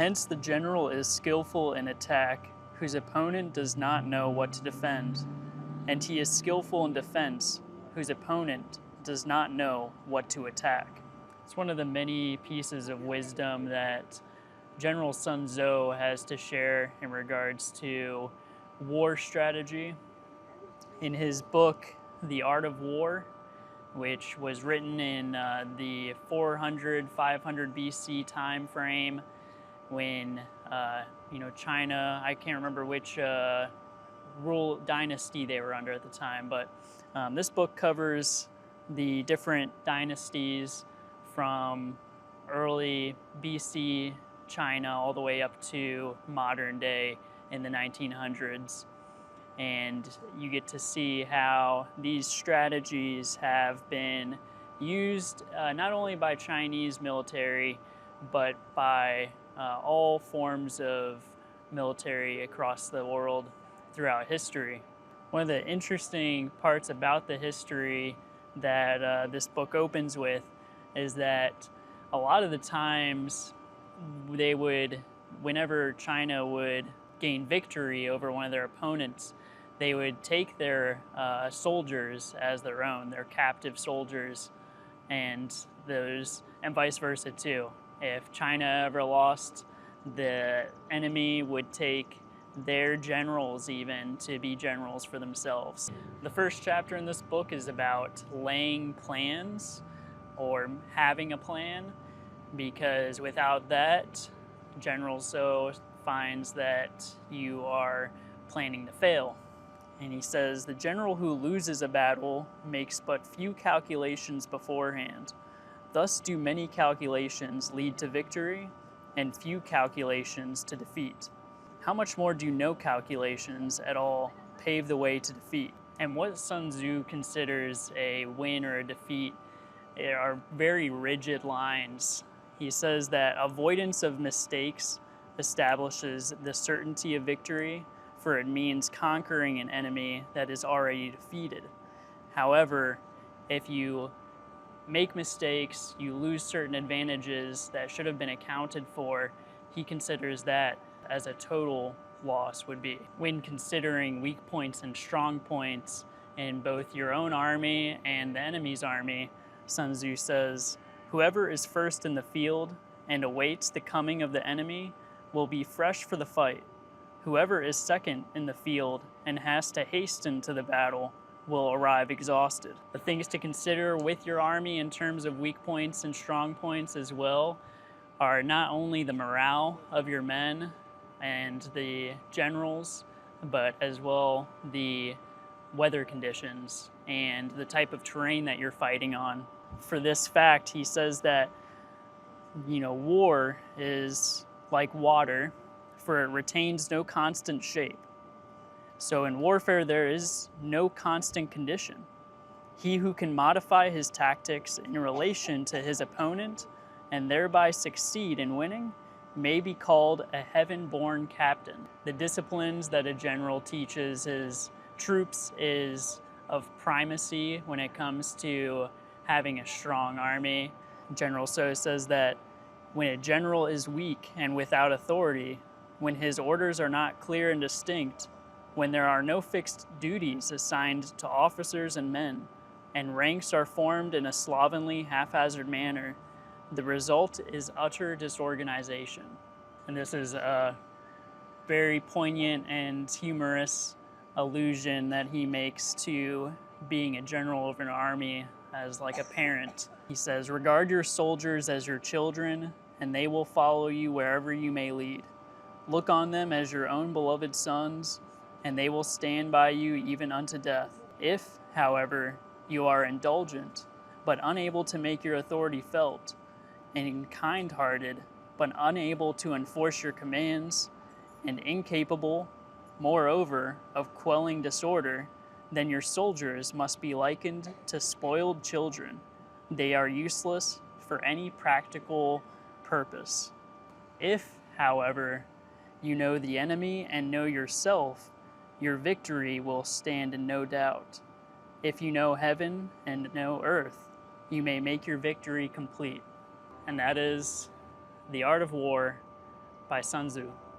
Hence, the general is skillful in attack, whose opponent does not know what to defend, and he is skillful in defense, whose opponent does not know what to attack. It's one of the many pieces of wisdom that General Sun Tzu has to share in regards to war strategy. In his book, The Art of War, which was written in the 400, 500 BC time frame, when China, I can't remember which rule dynasty they were under at the time, but this book covers the different dynasties from early BC China all the way up to modern day in the 1900s. And you get to see how these strategies have been used not only by Chinese military, but by all forms of military across the world throughout history. One of the interesting parts about the history that this book opens with is that a lot of the times whenever China would gain victory over one of their opponents, they would take their soldiers as their own, their captive soldiers, and vice versa too. If China ever lost, the enemy would take their generals even to be generals for themselves. The first chapter in this book is about laying plans or having a plan, because without that, General Tso finds that you are planning to fail. And he says, the general who loses a battle makes but few calculations beforehand. Thus do many calculations lead to victory, and few calculations to defeat. How much more do no calculations at all pave the way to defeat? And what Sun Tzu considers a win or a defeat are very rigid lines. He says that avoidance of mistakes establishes the certainty of victory, for it means conquering an enemy that is already defeated. However, if you make mistakes, you lose certain advantages that should have been accounted for, he considers that as a total loss would be. When considering weak points and strong points in both your own army and the enemy's army, Sun Tzu says, whoever is first in the field and awaits the coming of the enemy will be fresh for the fight. Whoever is second in the field and has to hasten to the battle will arrive exhausted. The things to consider with your army in terms of weak points and strong points as well are not only the morale of your men and the generals, but as well the weather conditions and the type of terrain that you're fighting on. For this fact, he says that, war is like water, for it retains no constant shape. So in warfare, there is no constant condition. He who can modify his tactics in relation to his opponent and thereby succeed in winning may be called a heaven-born captain. The disciplines that a general teaches his troops is of primacy when it comes to having a strong army. General Tso says that when a general is weak and without authority, when his orders are not clear and distinct, when there are no fixed duties assigned to officers and men, and ranks are formed in a slovenly, haphazard manner, the result is utter disorganization. And this is a very poignant and humorous allusion that he makes to being a general of an army as like a parent. He says, regard your soldiers as your children, and they will follow you wherever you may lead. Look on them as your own beloved sons, and they will stand by you even unto death. If, however, you are indulgent, but unable to make your authority felt, and kind-hearted, but unable to enforce your commands, and incapable, moreover, of quelling disorder, then your soldiers must be likened to spoiled children. They are useless for any practical purpose. If, however, you know the enemy and know yourself, your victory will stand in no doubt. If you know heaven and know earth, you may make your victory complete. And that is The Art of War by Sun Tzu.